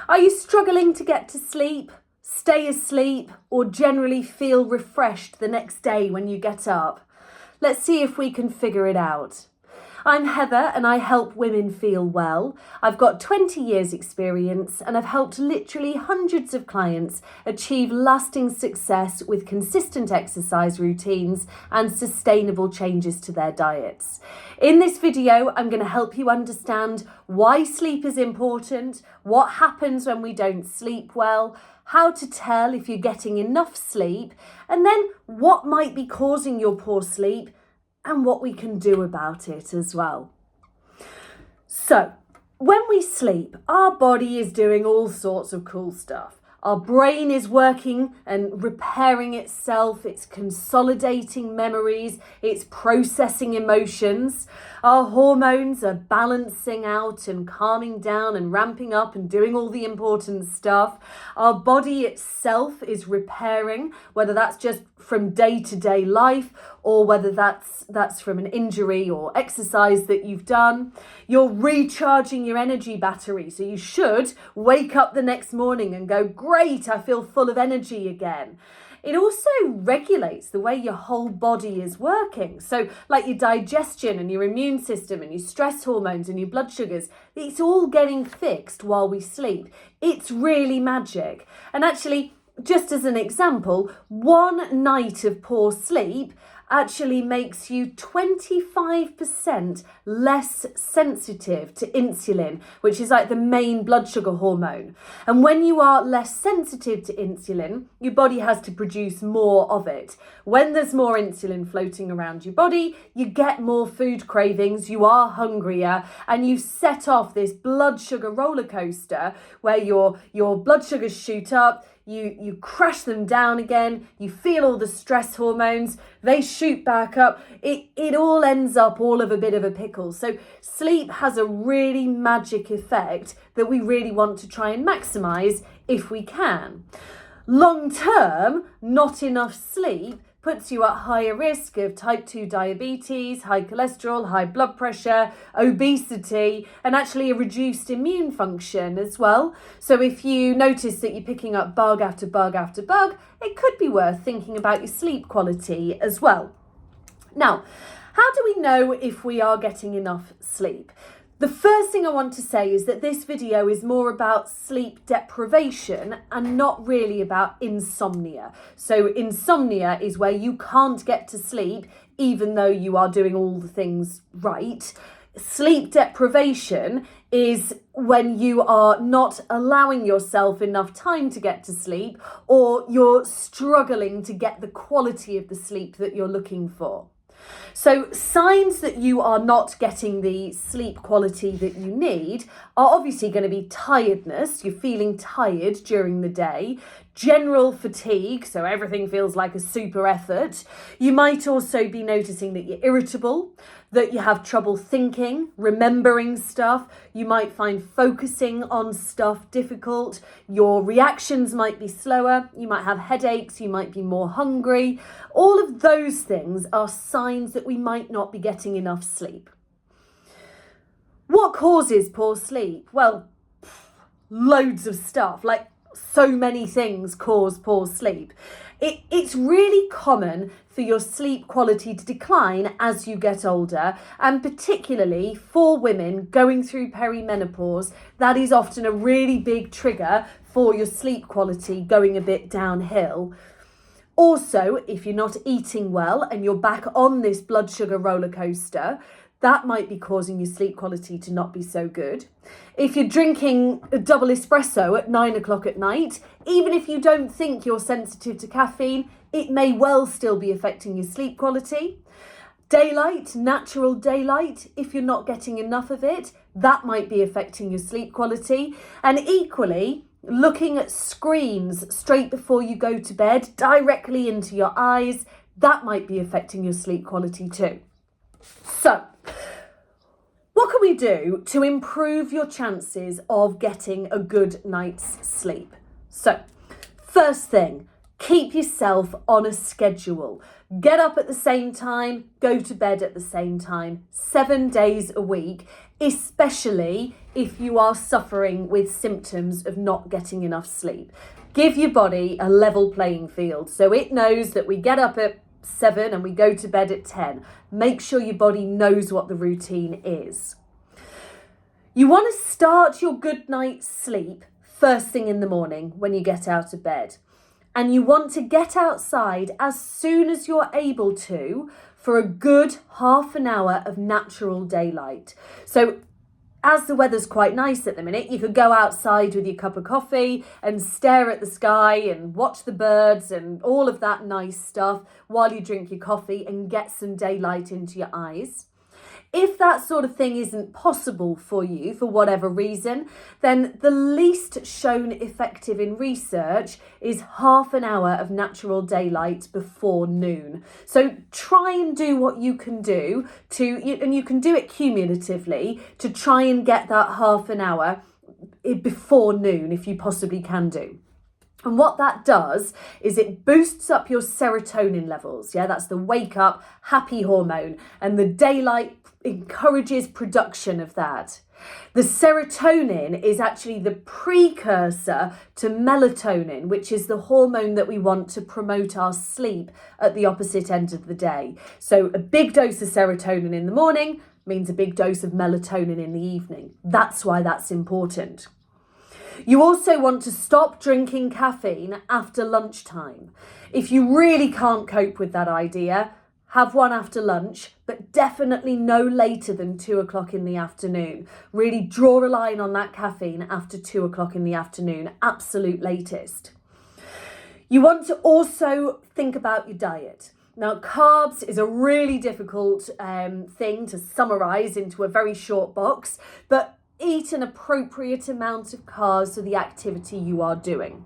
Are you struggling to get to sleep, stay asleep, or generally feel refreshed the next day when you get up? Let's see if we can figure it out. I'm Heather and I help women feel well. I've got 20 years experience and I've helped literally hundreds of clients achieve lasting success with consistent exercise routines and sustainable changes to their diets. In this video, I'm going to help you understand why sleep is important, what happens when we don't sleep well, how to tell if you're getting enough sleep, and then what might be causing your poor sleep and what we can do about it as well. So, when we sleep, our body is doing all sorts of cool stuff. Our brain is working and repairing itself, it's consolidating memories, it's processing emotions. Our hormones are balancing out and calming down and ramping up and doing all the important stuff. Our body itself is repairing, whether that's just from day-to-day life or whether that's from an injury or exercise that you've done. You're recharging your energy battery, so you should wake up the next morning and go, great, I feel full of energy again. It also regulates the way your whole body is working. So like your digestion and your immune system and your stress hormones and your blood sugars, it's all getting fixed while we sleep. It's really magic. And actually, just as an example, one night of poor sleep actually makes you 25% less sensitive to insulin, which is like the main blood sugar hormone. And when you are less sensitive to insulin, your body has to produce more of it. When there's more insulin floating around your body, you get more food cravings, you are hungrier, and you set off this blood sugar roller coaster where your blood sugars shoot up, you crash them down again, you feel all the stress hormones, they shoot back up, it all ends up all of a bit of a pickle. So sleep has a really magic effect that we really want to try and maximize if we can. Long term, not enough sleep puts you at higher risk of type 2 diabetes, high cholesterol, high blood pressure, obesity, and actually a reduced immune function as well. So if you notice that you're picking up bug after bug after bug, it could be worth thinking about your sleep quality as well. Now, how do we know if we are getting enough sleep? The first thing I want to say is that this video is more about sleep deprivation and not really about insomnia. So insomnia is where you can't get to sleep even though you are doing all the things right. Sleep deprivation is when you are not allowing yourself enough time to get to sleep, or you're struggling to get the quality of the sleep that you're looking for. So signs that you are not getting the sleep quality that you need are obviously going to be tiredness. You're feeling tired during the day, general fatigue, so everything feels like a super effort. You might also be noticing that you're irritable, that you have trouble thinking, remembering stuff. You might find focusing on stuff difficult. Your reactions might be slower. You might have headaches. You might be more hungry. All of those things are signs that we might not be getting enough sleep. What causes poor sleep? Well, loads of stuff, like so many things cause poor sleep. It's really common for your sleep quality to decline as you get older, and particularly for women going through perimenopause, that is often a really big trigger for your sleep quality going a bit downhill. Also, if you're not eating well and you're back on this blood sugar roller coaster, that might be causing your sleep quality to not be so good. If you're drinking a double espresso at 9 o'clock at night, even if you don't think you're sensitive to caffeine, it may well still be affecting your sleep quality. Daylight, natural daylight, if you're not getting enough of it, that might be affecting your sleep quality. And equally, looking at screens straight before you go to bed, directly into your eyes, that might be affecting your sleep quality too. So, what can we do to improve your chances of getting a good night's sleep? So, first thing, Keep yourself on a schedule. Get up at the same time, go to bed at the same time, 7 days a week, especially if you are suffering with symptoms of not getting enough sleep. Give your body a level playing field so it knows that we get up at 7 and we go to bed at 10. Make sure your body knows what the routine is. You want to start your good night's sleep first thing in the morning when you get out of bed. And you want to get outside as soon as you're able to for a good half an hour of natural daylight. So as the weather's quite nice at the minute, you could go outside with your cup of coffee and stare at the sky and watch the birds and all of that nice stuff while you drink your coffee and get some daylight into your eyes. If that sort of thing isn't possible for you for whatever reason, then the least shown effective in research is half an hour of natural daylight before noon. So try and do what you can do and you can do it cumulatively to try and get that half an hour before noon if you possibly can do. And what that does is it boosts up your serotonin levels. Yeah, that's the wake up, happy hormone. And the daylight encourages production of that. The serotonin is actually the precursor to melatonin, which is the hormone that we want to promote our sleep at the opposite end of the day. So a big dose of serotonin in the morning means a big dose of melatonin in the evening. That's why that's important. You also want to stop drinking caffeine after lunchtime. If you really can't cope with that idea, have one after lunch, but definitely no later than 2 o'clock in the afternoon. Really draw a line on that caffeine after 2 o'clock in the afternoon, absolute latest. You want to also think about your diet. Now, carbs is a really difficult thing to summarise into a very short box, but eat an appropriate amount of carbs for the activity you are doing.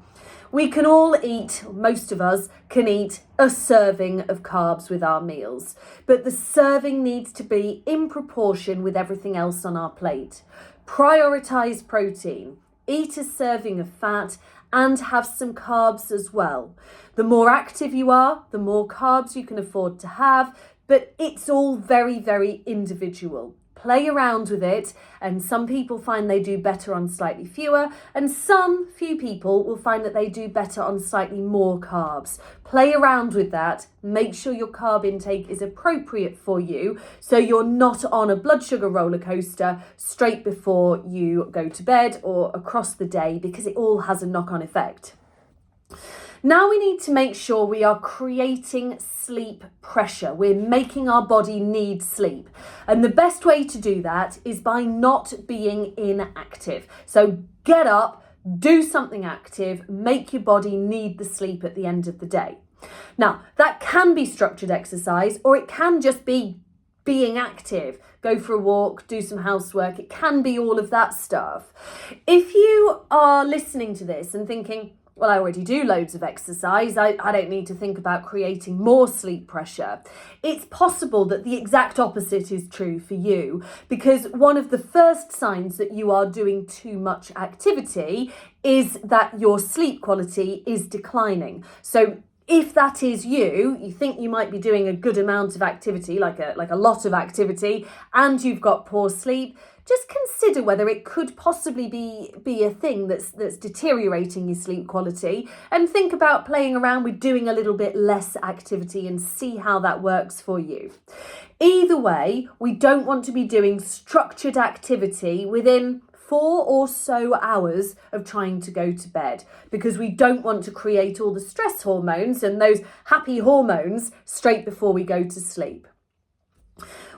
We can all eat, most of us can eat a serving of carbs with our meals, but the serving needs to be in proportion with everything else on our plate. Prioritise protein, eat a serving of fat, and have some carbs as well. The more active you are, the more carbs you can afford to have, but it's all very, very individual. Play around with it, and some people find they do better on slightly fewer, and some few people will find that they do better on slightly more carbs. Play around with that. Make sure your carb intake is appropriate for you so you're not on a blood sugar roller coaster straight before you go to bed or across the day, because it all has a knock-on effect. Now we need to make sure we are creating sleep pressure. We're making our body need sleep. And the best way to do that is by not being inactive. So get up, do something active, make your body need the sleep at the end of the day. Now, that can be structured exercise, or it can just be being active. Go for a walk, do some housework. It can be all of that stuff. If you are listening to this and thinking, well, I already do loads of exercise, I don't need to think about creating more sleep pressure. It's possible that the exact opposite is true for you, because one of the first signs that you are doing too much activity is that your sleep quality is declining. So if that is you think you might be doing a good amount of activity, like a lot of activity, and you've got poor sleep, just consider whether it could possibly be a thing that's deteriorating your sleep quality, and think about playing around with doing a little bit less activity and see how that works for you. Either way, we don't want to be doing structured activity within 4 or so hours of trying to go to bed, because we don't want to create all the stress hormones and those happy hormones straight before we go to sleep.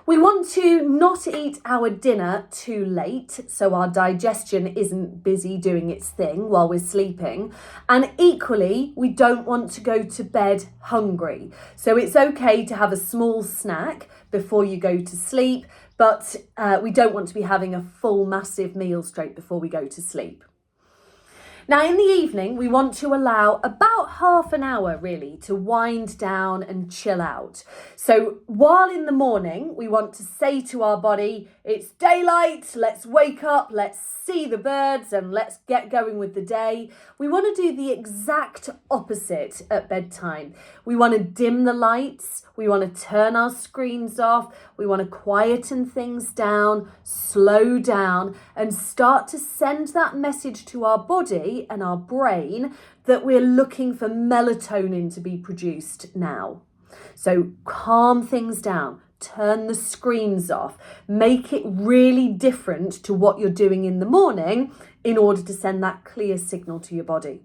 We want to not eat our dinner too late, so our digestion isn't busy doing its thing while we're sleeping. And equally, we don't want to go to bed hungry. So it's okay to have a small snack before you go to sleep, but we don't want to be having a full massive meal straight before we go to sleep. Now, in the evening, we want to allow about half an hour really to wind down and chill out. So while in the morning, we want to say to our body, it's daylight, let's wake up, let's see the birds and let's get going with the day. We want to do the exact opposite at bedtime. We want to dim the lights, we want to turn our screens off, we want to quieten things down, slow down, and start to send that message to our body and our brain that we're looking for melatonin to be produced now. So calm things down. Turn the screens off, make it really different to what you're doing in the morning in order to send that clear signal to your body.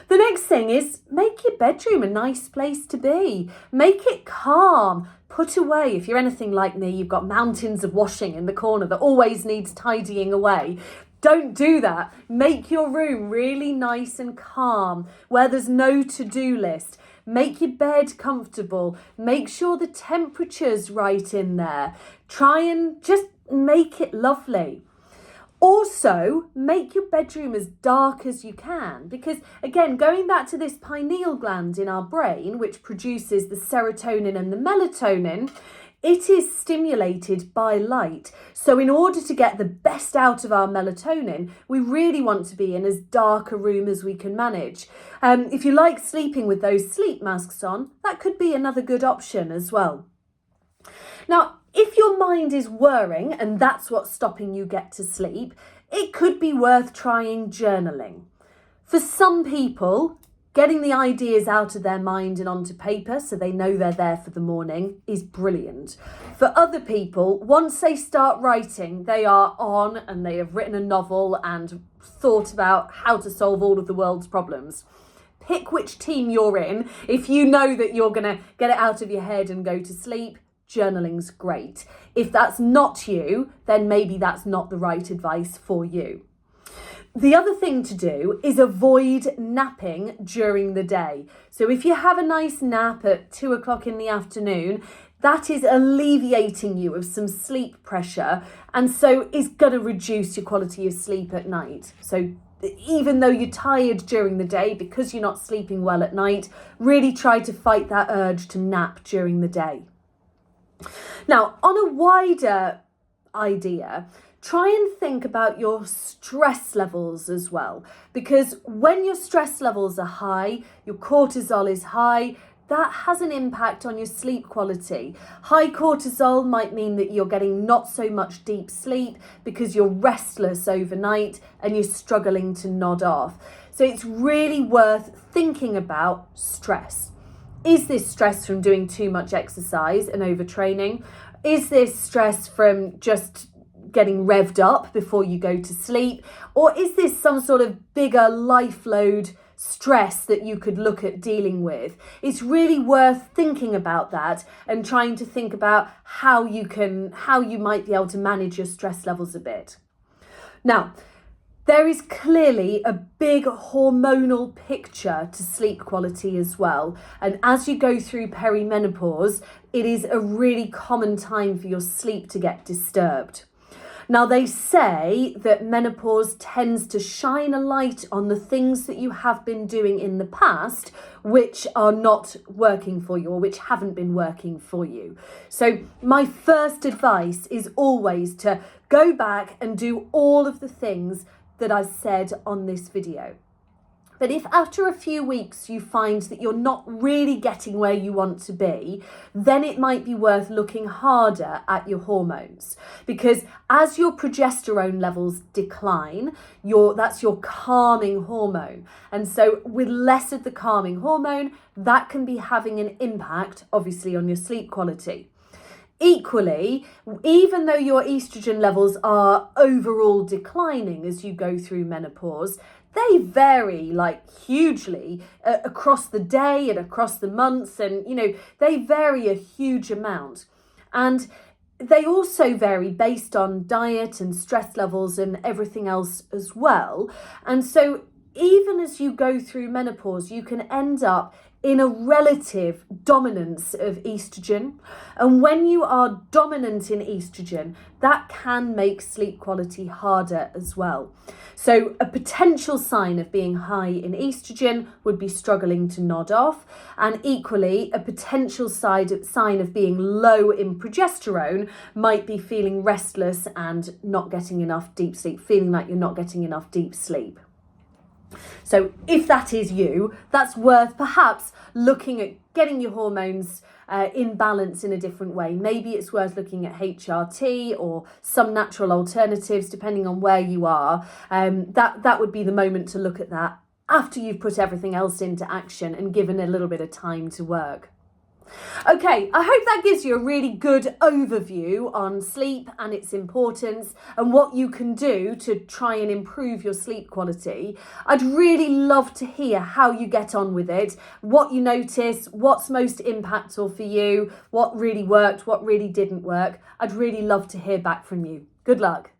The next thing is make your bedroom a nice place to be. Make it calm. Put away, if you're anything like me, you've got mountains of washing in the corner that always needs tidying away. Don't do that. Make your room really nice and calm, where there's no to-do list. Make your bed comfortable. Make sure the temperature's right in there. Try and just make it lovely. Also, make your bedroom as dark as you can, because again, going back to this pineal gland in our brain, which produces the serotonin and the melatonin, it is stimulated by light. So in order to get the best out of our melatonin, we really want to be in as dark a room as we can manage. If you like sleeping with those sleep masks on, that could be another good option as well. Now, if your mind is whirring and that's what's stopping you get to sleep, it could be worth trying journaling. For some people, getting the ideas out of their mind and onto paper so they know they're there for the morning is brilliant. For other people, once they start writing, they are on and they have written a novel and thought about how to solve all of the world's problems. Pick which team you're in. If you know that you're going to get it out of your head and go to sleep, journaling's great. If that's not you, then maybe that's not the right advice for you. The other thing to do is avoid napping during the day. So if you have a nice nap at 2 o'clock in the afternoon, that is alleviating you of some sleep pressure, and so is going to reduce your quality of sleep at night. So even though you're tired during the day because you're not sleeping well at night, really try to fight that urge to nap during the day. Now, on a wider idea, try and think about your stress levels as well, because when your stress levels are high, your cortisol is high, that has an impact on your sleep quality. High cortisol might mean that you're getting not so much deep sleep because you're restless overnight and you're struggling to nod off. So it's really worth thinking about stress. Is this stress from doing too much exercise and overtraining? Is this stress from just getting revved up before you go to sleep? Or is this some sort of bigger life load stress that you could look at dealing with? It's really worth thinking about that and trying to think about how you might be able to manage your stress levels a bit. Now, there is clearly a big hormonal picture to sleep quality as well. And as you go through perimenopause, it is a really common time for your sleep to get disturbed. Now, they say that menopause tends to shine a light on the things that you have been doing in the past, which are not working for you or which haven't been working for you. So my first advice is always to go back and do all of the things that I've said on this video. But if after a few weeks you find that you're not really getting where you want to be, then it might be worth looking harder at your hormones. Because as your progesterone levels decline, that's your calming hormone. And so with less of the calming hormone, that can be having an impact, obviously, on your sleep quality. Equally, even though your estrogen levels are overall declining as you go through menopause, they vary hugely across the day and across the months, and they vary a huge amount. And they also vary based on diet and stress levels and everything else as well. And so even as you go through menopause, you can end up in a relative dominance of estrogen. And when you are dominant in estrogen, that can make sleep quality harder as well. So a potential sign of being high in estrogen would be struggling to nod off. And equally, a potential sign of being low in progesterone might be feeling restless and not getting enough deep sleep, feeling like you're not getting enough deep sleep. So if that is you, that's worth perhaps looking at getting your hormones in balance in a different way. Maybe it's worth looking at HRT or some natural alternatives, depending on where you are. That would be the moment to look at that after you've put everything else into action and given a little bit of time to work. Okay, I hope that gives you a really good overview on sleep and its importance and what you can do to try and improve your sleep quality. I'd really love to hear how you get on with it, what you notice, what's most impactful for you, what really worked, what really didn't work. I'd really love to hear back from you. Good luck.